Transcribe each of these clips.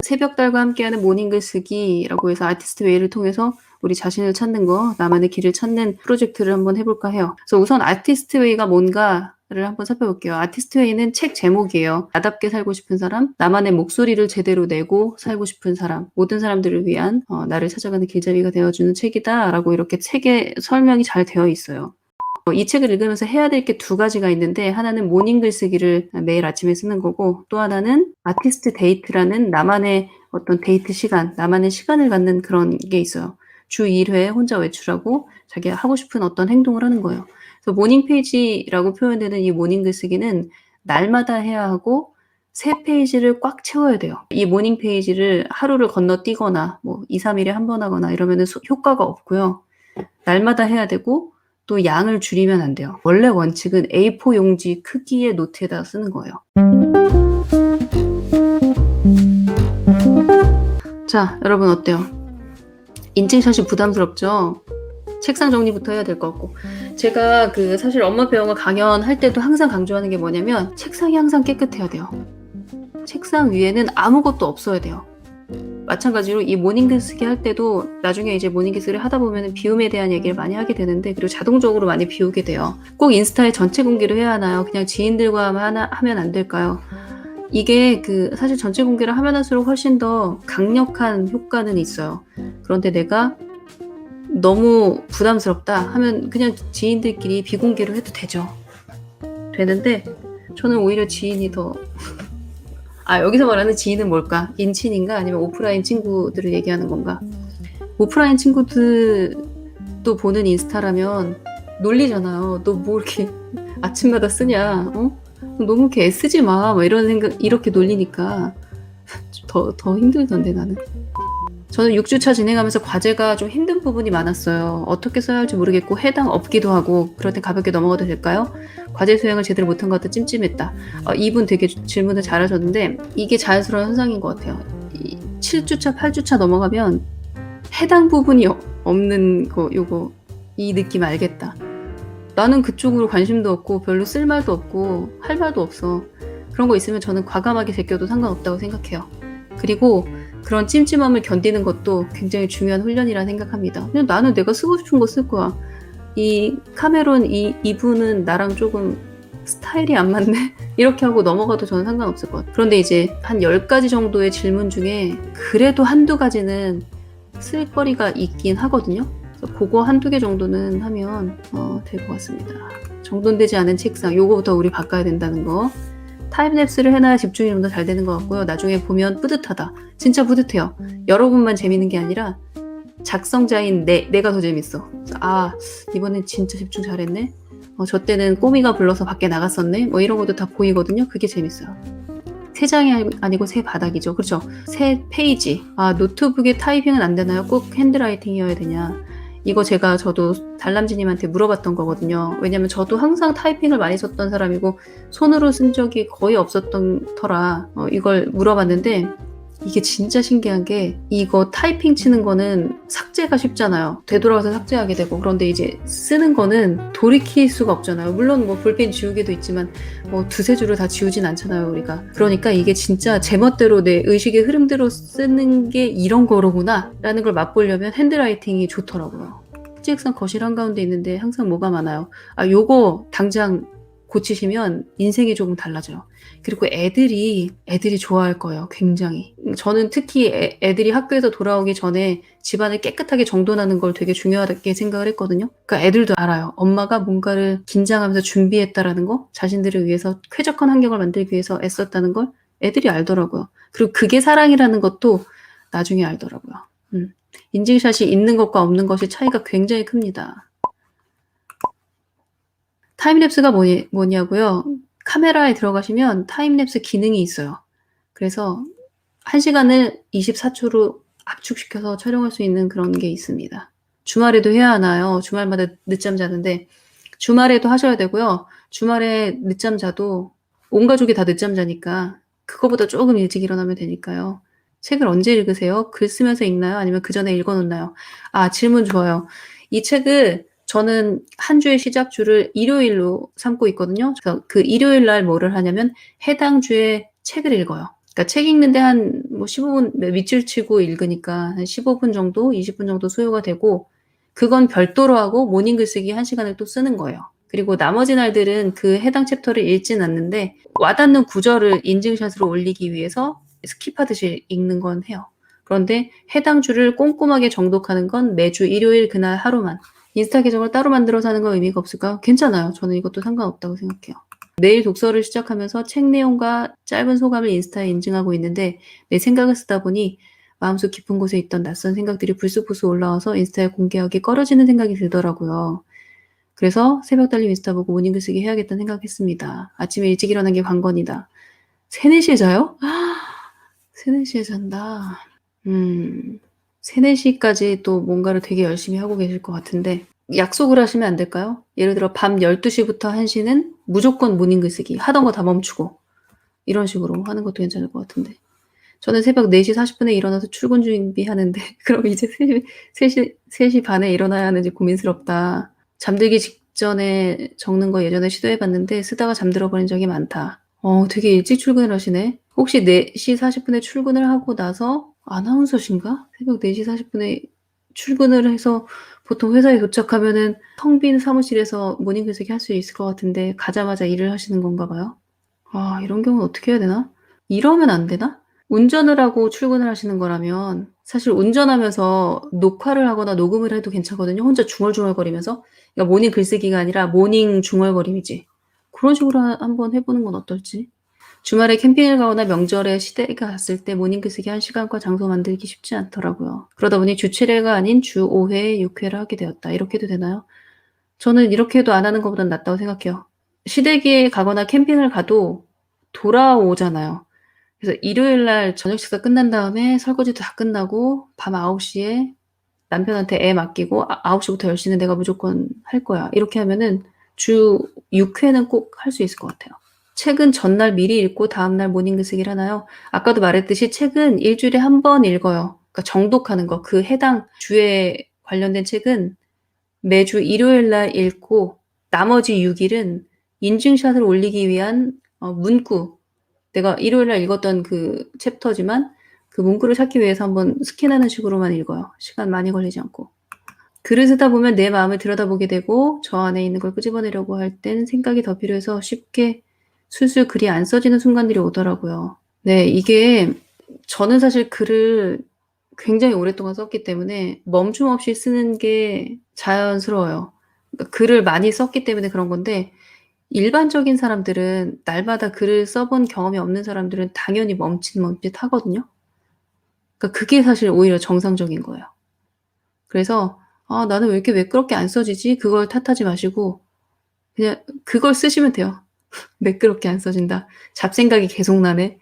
새벽달과 함께하는 모닝글 쓰기라고 해서 아티스트 웨이를 통해서 우리 자신을 찾는 거, 나만의 길을 찾는 프로젝트를 한번 해볼까 해요. 그래서 우선 아티스트 웨이가 뭔가를 한번 살펴볼게요. 아티스트 웨이는 책 제목이에요. 나답게 살고 싶은 사람, 나만의 목소리를 제대로 내고 살고 싶은 사람, 모든 사람들을 위한 나를 찾아가는 길잡이가 되어주는 책이다 라고 이렇게 책에 설명이 잘 되어 있어요. 이 책을 읽으면서 해야 될 게 두 가지가 있는데, 하나는 모닝 글쓰기를 매일 아침에 쓰는 거고, 또 하나는 아티스트 데이트라는 나만의 어떤 데이트 시간, 나만의 시간을 갖는 그런 게 있어요. 주 1회 혼자 외출하고 자기가 하고 싶은 어떤 행동을 하는 거예요. 그래서 모닝 페이지라고 표현되는 이 모닝 글쓰기는 날마다 해야 하고 3페이지를 꽉 채워야 돼요. 이 모닝 페이지를 하루를 건너뛰거나 뭐 2, 3일에 한 번 하거나 이러면 효과가 없고요. 날마다 해야 되고 또 양을 줄이면 안 돼요. 원래 원칙은 A4 용지 크기의 노트에다 쓰는 거예요. 자, 여러분 어때요? 인증샷이 부담스럽죠? 책상 정리부터 해야 될 것 같고. 제가 사실 엄마표 영어 강연할 때도 항상 강조하는 게 뭐냐면 책상이 항상 깨끗해야 돼요. 책상 위에는 아무것도 없어야 돼요. 마찬가지로 이 모닝글 쓰기 할 때도 나중에 이제 모닝글 쓰기를 하다 보면 비움에 대한 얘기를 많이 하게 되는데, 그리고 자동적으로 많이 비우게 돼요. 꼭 인스타에 전체 공개를 해야 하나요? 그냥 지인들과 하면 안 될까요? 이게 사실 전체 공개를 하면 할수록 훨씬 더 강력한 효과는 있어요. 그런데 내가 너무 부담스럽다 하면 그냥 지인들끼리 비공개로 해도 되는데 저는 오히려 지인이 더 여기서 말하는 지인은 뭘까? 인친인가? 아니면 오프라인 친구들을 얘기하는 건가? 오프라인 친구들도 보는 인스타라면 놀리잖아요. 너 뭐 이렇게 아침마다 쓰냐? 너무 이렇게 애쓰지 마. 막 이런 생각, 이렇게 놀리니까 더 힘들던데 나는. 저는 6주차 진행하면서 과제가 좀 힘든 부분이 많았어요. 어떻게 써야 할지 모르겠고 해당 없기도 하고, 그럴 때 가볍게 넘어가도 될까요? 과제 수행을 제대로 못한 것 같아 찜찜했다. 이분 되게 질문을 잘하셨는데 이게 자연스러운 현상인 것 같아요. 7주차, 8주차 넘어가면 해당 부분이 없는 거, 이 느낌 알겠다. 나는 그쪽으로 관심도 없고 별로 쓸 말도 없고 할 말도 없어. 그런 거 있으면 저는 과감하게 제껴도 상관없다고 생각해요. 그리고 그런 찜찜함을 견디는 것도 굉장히 중요한 훈련이라 생각합니다. 그냥 나는 내가 쓰고 싶은 거 쓸 거야. 이 카메론 이분은 나랑 조금 스타일이 안 맞네? 이렇게 하고 넘어가도 저는 상관없을 것 같아요. 그런데 이제 한 10가지 정도의 질문 중에 그래도 한두 가지는 쓸 거리가 있긴 하거든요. 그래서 그거 한두 개 정도는 하면 될 것 같습니다. 정돈되지 않은 책상, 요거부터 우리 바꿔야 된다는 거. 타임랩스를 해놔야 집중이 좀 더 잘 되는 것 같고요. 나중에 보면 뿌듯하다. 진짜 뿌듯해요. 여러분만 재밌는 게 아니라 작성자인 내가 더 재밌어. 이번엔 진짜 집중 잘했네. 저 때는 꼬미가 불러서 밖에 나갔었네. 뭐 이런 것도 다 보이거든요. 그게 재밌어요. 세 장이 아니고 세 바닥이죠. 그렇죠. 세 페이지. 노트북에 타이핑은 안 되나요? 꼭 핸드라이팅이어야 되냐? 이거 저도 달람지님한테 물어봤던 거거든요. 왜냐면 저도 항상 타이핑을 많이 썼던 사람이고 손으로 쓴 적이 거의 없었던 터라 이걸 물어봤는데, 이게 진짜 신기한 게 이거 타이핑 치는 거는 삭제가 쉽잖아요. 되돌아가서 삭제하게 되고, 그런데 이제 쓰는 거는 돌이킬 수가 없잖아요. 물론 뭐 볼펜 지우개도 있지만 뭐 두세 줄을 다 지우진 않잖아요, 우리가. 그러니까 이게 진짜 제멋대로 내 의식의 흐름대로 쓰는 게 이런 거로구나 라는 걸 맛보려면 핸드라이팅이 좋더라고요. 책상 거실 한가운데 있는데 항상 뭐가 많아요. 요거 당장 고치시면 인생이 조금 달라져요. 그리고 애들이 좋아할 거예요. 굉장히. 저는 특히 애들이 학교에서 돌아오기 전에 집안을 깨끗하게 정돈하는 걸 되게 중요하게 생각을 했거든요. 그러니까 애들도 알아요. 엄마가 뭔가를 긴장하면서 준비했다라는 거, 자신들을 위해서 쾌적한 환경을 만들기 위해서 애썼다는 걸 애들이 알더라고요. 그리고 그게 사랑이라는 것도 나중에 알더라고요. 인증샷이 있는 것과 없는 것이 차이가 굉장히 큽니다. 타임랩스가 뭐냐고요? 카메라에 들어가시면 타임랩스 기능이 있어요. 그래서 1시간을 24초로 압축시켜서 촬영할 수 있는 그런 게 있습니다. 주말에도 해야 하나요? 주말마다 늦잠 자는데 주말에도 하셔야 되고요. 주말에 늦잠 자도 온 가족이 다 늦잠 자니까 그거보다 조금 일찍 일어나면 되니까요. 책을 언제 읽으세요? 글 쓰면서 읽나요? 아니면 그 전에 읽어놓나요? 질문 좋아요. 이 책을 저는 한 주의 시작주를 일요일로 삼고 있거든요. 그래서 그 일요일 날 뭐를 하냐면 해당 주에 책을 읽어요. 그러니까 책 읽는데 한 뭐 15분 밑줄 치고 읽으니까 한 15분 정도, 20분 정도 소요가 되고 그건 별도로 하고 모닝 글쓰기 1시간을 또 쓰는 거예요. 그리고 나머지 날들은 그 해당 챕터를 읽진 않는데 와닿는 구절을 인증샷으로 올리기 위해서 스킵하듯이 읽는 건 해요. 그런데 해당 주를 꼼꼼하게 정독하는 건 매주 일요일 그날 하루만. 인스타 계정을 따로 만들어서 하는 건 의미가 없을까요? 괜찮아요. 저는 이것도 상관없다고 생각해요. 매일 독서를 시작하면서 책 내용과 짧은 소감을 인스타에 인증하고 있는데 내 생각을 쓰다 보니 마음속 깊은 곳에 있던 낯선 생각들이 불쑥불쑥 올라와서 인스타에 공개하기 꺼려지는 생각이 들더라고요. 그래서 새벽 달림 인스타 보고 모닝 글쓰기 해야겠다는 생각했습니다. 아침에 일찍 일어난 게 관건이다. 3, 4시에 자요? 3, 4시에 잔다. 3, 4시까지 또 뭔가를 되게 열심히 하고 계실 것 같은데 약속을 하시면 안 될까요? 예를 들어 밤 12시부터 1시는 무조건 모닝 글쓰기. 하던 거 다 멈추고 이런 식으로 하는 것도 괜찮을 것 같은데 저는 새벽 4시 40분에 일어나서 출근 준비하는데 그럼 이제 3시 반에 일어나야 하는지 고민스럽다. 잠들기 직전에 적는 거 예전에 시도해봤는데 쓰다가 잠들어 버린 적이 많다. 되게 일찍 출근을 하시네. 혹시 4시 40분에 출근을 하고 나서 아나운서신가? 새벽 4시 40분에 출근을 해서 보통 회사에 도착하면은 텅 빈 사무실에서 모닝 글쓰기 할 수 있을 것 같은데 가자마자 일을 하시는 건가 봐요. 이런 경우는 어떻게 해야 되나? 이러면 안 되나? 운전을 하고 출근을 하시는 거라면 사실 운전하면서 녹화를 하거나 녹음을 해도 괜찮거든요. 혼자 중얼중얼거리면서. 그러니까 모닝 글쓰기가 아니라 모닝 중얼거림이지. 그런 식으로 한번 해보는 건 어떨지. 주말에 캠핑을 가거나 명절에 시댁에 갔을 때 모닝 글쓰기 1시간과 장소 만들기 쉽지 않더라고요. 그러다 보니 주 7회가 아닌 주 5회, 6회를 하게 되었다. 이렇게 해도 되나요? 저는 이렇게 해도 안 하는 것보단 낫다고 생각해요. 시댁에 가거나 캠핑을 가도 돌아오잖아요. 그래서 일요일 날 저녁 식사 끝난 다음에 설거지도 다 끝나고 밤 9시에 남편한테 애 맡기고 9시부터 10시는 내가 무조건 할 거야. 이렇게 하면은 주 6회는 꼭 할 수 있을 것 같아요. 책은 전날 미리 읽고 다음날 모닝 글쓰기를 하나요? 아까도 말했듯이 책은 일주일에 한 번 읽어요. 그러니까 정독하는 거. 그 해당 주에 관련된 책은 매주 일요일 날 읽고 나머지 6일은 인증샷을 올리기 위한 문구. 내가 일요일 날 읽었던 그 챕터지만 그 문구를 찾기 위해서 한번 스캔하는 식으로만 읽어요. 시간 많이 걸리지 않고. 글을 쓰다 보면 내 마음을 들여다보게 되고 저 안에 있는 걸 끄집어내려고 할 땐 생각이 더 필요해서 쉽게 술술 글이 안 써지는 순간들이 오더라고요. 네, 이게 저는 사실 글을 굉장히 오랫동안 썼기 때문에 멈춤 없이 쓰는 게 자연스러워요. 그러니까 글을 많이 썼기 때문에 그런 건데 일반적인 사람들은 날마다 글을 써본 경험이 없는 사람들은 당연히 멈칫멈칫하거든요. 그러니까 그게 사실 오히려 정상적인 거예요. 그래서 '나는 왜 이렇게 매끄럽게 안 써지지?' 그걸 탓하지 마시고 그냥 그걸 쓰시면 돼요. '매끄럽게 안 써진다. 잡생각이 계속 나네.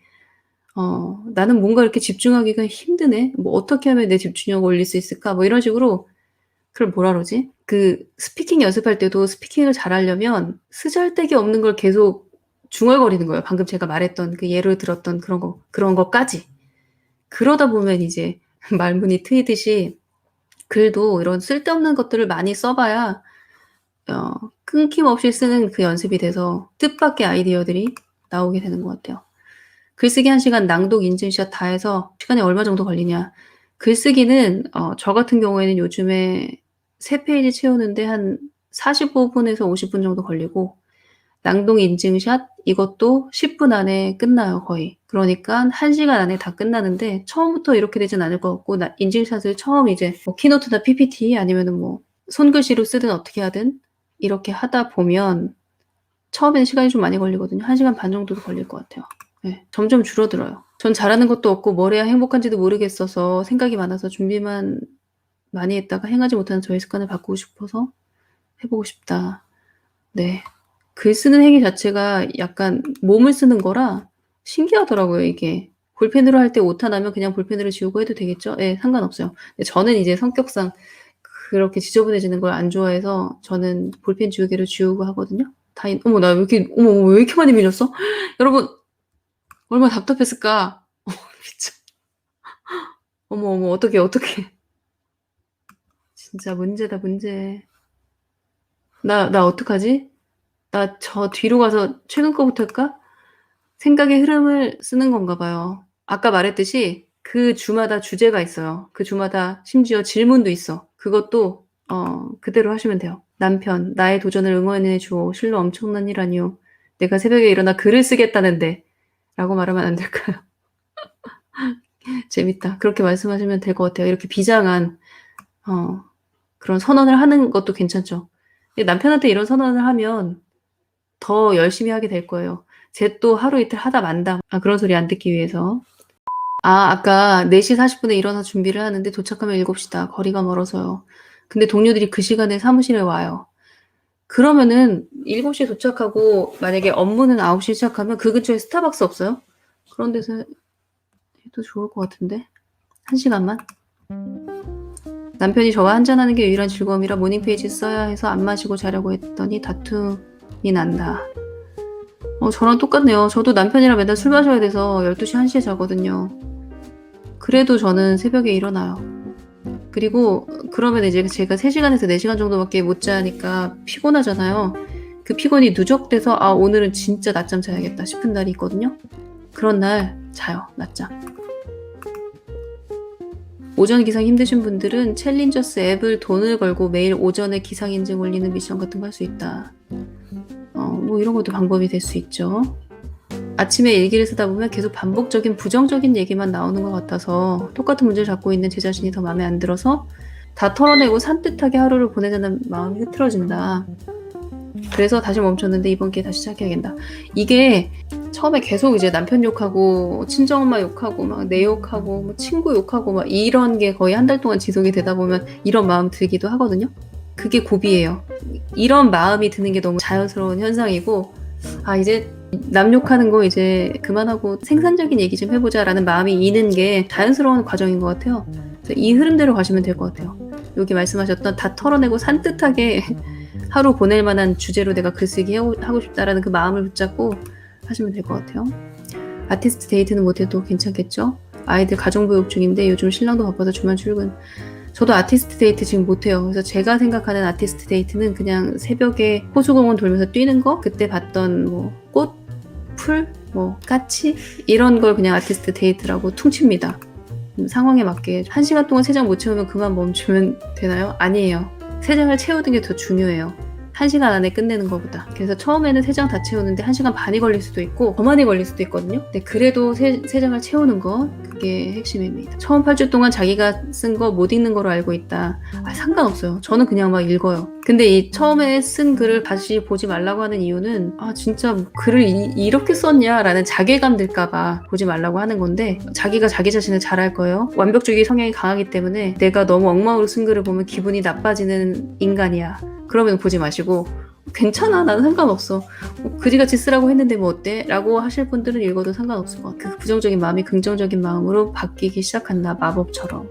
나는 뭔가 이렇게 집중하기가 힘드네. 뭐 어떻게 하면 내 집중력을 올릴 수 있을까?' 뭐 이런 식으로 그걸 뭐라 그러지? 그 스피킹 연습할 때도 스피킹을 잘하려면 쓰잘데기 없는 걸 계속 중얼거리는 거예요. 방금 제가 말했던 그 예를 들었던 그런 것까지. 그러다 보면 이제 말문이 트이듯이 글도 이런 쓸데없는 것들을 많이 써 봐야 끊김없이 쓰는 그 연습이 돼서 뜻밖의 아이디어들이 나오게 되는 것 같아요. 글쓰기 1시간 낭독 인증샷 다 해서 시간이 얼마 정도 걸리냐. 글쓰기는 저 같은 경우에는 요즘에 3페이지 채우는데 한 45분에서 50분 정도 걸리고 낭독 인증샷 이것도 10분 안에 끝나요 거의. 그러니까 1시간 안에 다 끝나는데 처음부터 이렇게 되진 않을 것 같고 인증샷을 처음 이제 뭐 키노트나 PPT 아니면은 뭐 손글씨로 쓰든 어떻게 하든 이렇게 하다 보면 처음에는 시간이 좀 많이 걸리거든요. 1시간 반 정도도 걸릴 것 같아요. 네, 점점 줄어들어요. 전 잘하는 것도 없고 뭘 해야 행복한지도 모르겠어서 생각이 많아서 준비만 많이 했다가 행하지 못하는 저의 습관을 바꾸고 싶어서 해보고 싶다. 네. 글 쓰는 행위 자체가 약간 몸을 쓰는 거라 신기하더라고요 이게. 볼펜으로 할 때 오타 나면 그냥 볼펜으로 지우고 해도 되겠죠? 예, 상관없어요. 근데 저는 이제 성격상 그렇게 지저분해지는 걸 안 좋아해서 저는 볼펜 지우개로 지우고 하거든요. 어머 나 왜 이렇게 어머 왜 이렇게 많이 밀렸어? 여러분 얼마나 답답했을까? 미쳐. 어머 어떡해. 진짜 문제다 문제. 나 어떡하지? 나 저 뒤로 가서 최근 거부터 할까? 생각의 흐름을 쓰는 건가 봐요. 아까 말했듯이 그 주마다 주제가 있어요. 그 주마다 심지어 질문도 있어. 그것도 그대로 하시면 돼요. 남편, 나의 도전을 응원해 주오. 실로 엄청난 일 아니오. 내가 새벽에 일어나 글을 쓰겠다는데 라고 말하면 안 될까요? 재밌다. 그렇게 말씀하시면 될 것 같아요. 이렇게 비장한 그런 선언을 하는 것도 괜찮죠. 남편한테 이런 선언을 하면 더 열심히 하게 될 거예요. 쟤 또 하루 이틀 하다 만다. 그런 소리 안 듣기 위해서. 아까 4시 40분에 일어나 준비를 하는데 도착하면 7시다. 거리가 멀어서요. 근데 동료들이 그 시간에 사무실에 와요. 그러면은 7시에 도착하고 만약에 업무는 9시에 시작하면 그 근처에 스타벅스 없어요? 그런 데서 해도 좋을 것 같은데. 1시간만. 남편이 저와 한잔하는 게 유일한 즐거움이라 모닝페이지 써야 해서 안 마시고 자려고 했더니 다툼이 난다. 저랑 똑같네요. 저도 남편이랑 맨날 술 마셔야 돼서 12시, 1시에 자거든요. 그래도 저는 새벽에 일어나요. 그리고 그러면 이제 제가 3시간에서 4시간 정도밖에 못 자니까 피곤하잖아요. 그 피곤이 누적돼서 오늘은 진짜 낮잠 자야겠다 싶은 날이 있거든요. 그런 날 자요. 낮잠. 오전 기상 힘드신 분들은 챌린저스 앱을 돈을 걸고 매일 오전에 기상 인증 올리는 미션 같은 거 할 수 있다. 뭐 이런 것도 방법이 될 수 있죠. 아침에 일기를 쓰다 보면 계속 반복적인 부정적인 얘기만 나오는 것 같아서 똑같은 문제를 잡고 있는 제 자신이 더 마음에 안 들어서 다 털어내고 산뜻하게 하루를 보내자는 마음이 흐트러진다. 그래서 다시 멈췄는데 이번 기회에 다시 시작해야겠다. 이게 처음에 계속 이제 남편 욕하고 친정엄마 욕하고 막 내 욕하고 뭐 친구 욕하고 막 이런 게 거의 한 달 동안 지속이 되다 보면 이런 마음 들기도 하거든요. 그게 고비예요. 이런 마음이 드는 게 너무 자연스러운 현상이고 이제 남 욕하는 거 이제 그만하고 생산적인 얘기 좀 해보자라는 마음이 이는 게 자연스러운 과정인 것 같아요. 그래서 이 흐름대로 가시면 될 것 같아요. 여기 말씀하셨던 다 털어내고 산뜻하게 하루 보낼 만한 주제로 내가 글쓰기 하고 싶다라는 그 마음을 붙잡고 하시면 될 것 같아요. 아티스트 데이트는 못해도 괜찮겠죠? 아이들 가정교육 중인데 요즘 신랑도 바빠서 주말 출근. 저도 아티스트 데이트 지금 못해요. 그래서 제가 생각하는 아티스트 데이트는 그냥 새벽에 호수공원 돌면서 뛰는 거, 그때 봤던 뭐 꽃, 풀, 뭐 까치 이런 걸 그냥 아티스트 데이트라고 퉁칩니다. 상황에 맞게 1시간 동안 3장 못 채우면 그만 멈추면 되나요? 아니에요. 3장을 채우는 게 더 중요해요. 1시간 안에 끝내는 것보다. 그래서 처음에는 3장 다 채우는데 1시간 반이 걸릴 수도 있고 더 많이 걸릴 수도 있거든요. 근데 그래도 3장을 채우는 거 그게 핵심입니다. 처음 8주 동안 자기가 쓴 거 못 읽는 거로 알고 있다. 상관없어요. 저는 그냥 막 읽어요. 근데 이 처음에 쓴 글을 다시 보지 말라고 하는 이유는 진짜 글을 이렇게 썼냐라는 자괴감 들까봐 보지 말라고 하는 건데 자기가 자기 자신을 잘 알 거예요. 완벽주의 성향이 강하기 때문에 내가 너무 엉망으로 쓴 글을 보면 기분이 나빠지는 인간이야. 그러면 보지 마시고 괜찮아 나는 상관없어 그지같이 쓰라고 했는데 뭐 어때? 라고 하실 분들은 읽어도 상관없을 것 같아요. 그 부정적인 마음이 긍정적인 마음으로 바뀌기 시작한다. 마법처럼.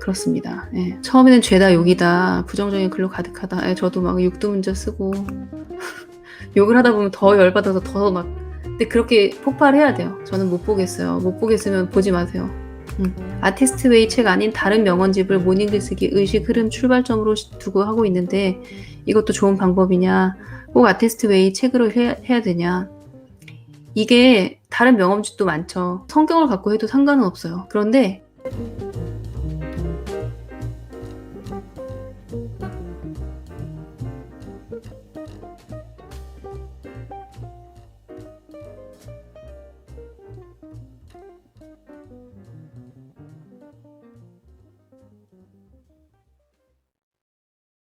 그렇습니다. 처음에는 죄다 욕이다 부정적인 글로 가득하다. 저도 막 육두문자 쓰고 욕을 하다 보면 더 열받아서 더 막 근데 그렇게 폭발해야 돼요. 저는 못 보겠어요. 못 보겠으면 보지 마세요. 아티스트 웨이 책 아닌 다른 명언집을 모닝글 쓰기 의식 흐름 출발점으로 두고 하고 있는데 이것도 좋은 방법이냐 꼭 아티스트 웨이 책으로 해야 되냐 이게 다른 명언집도 많죠. 성경을 갖고 해도 상관은 없어요. 그런데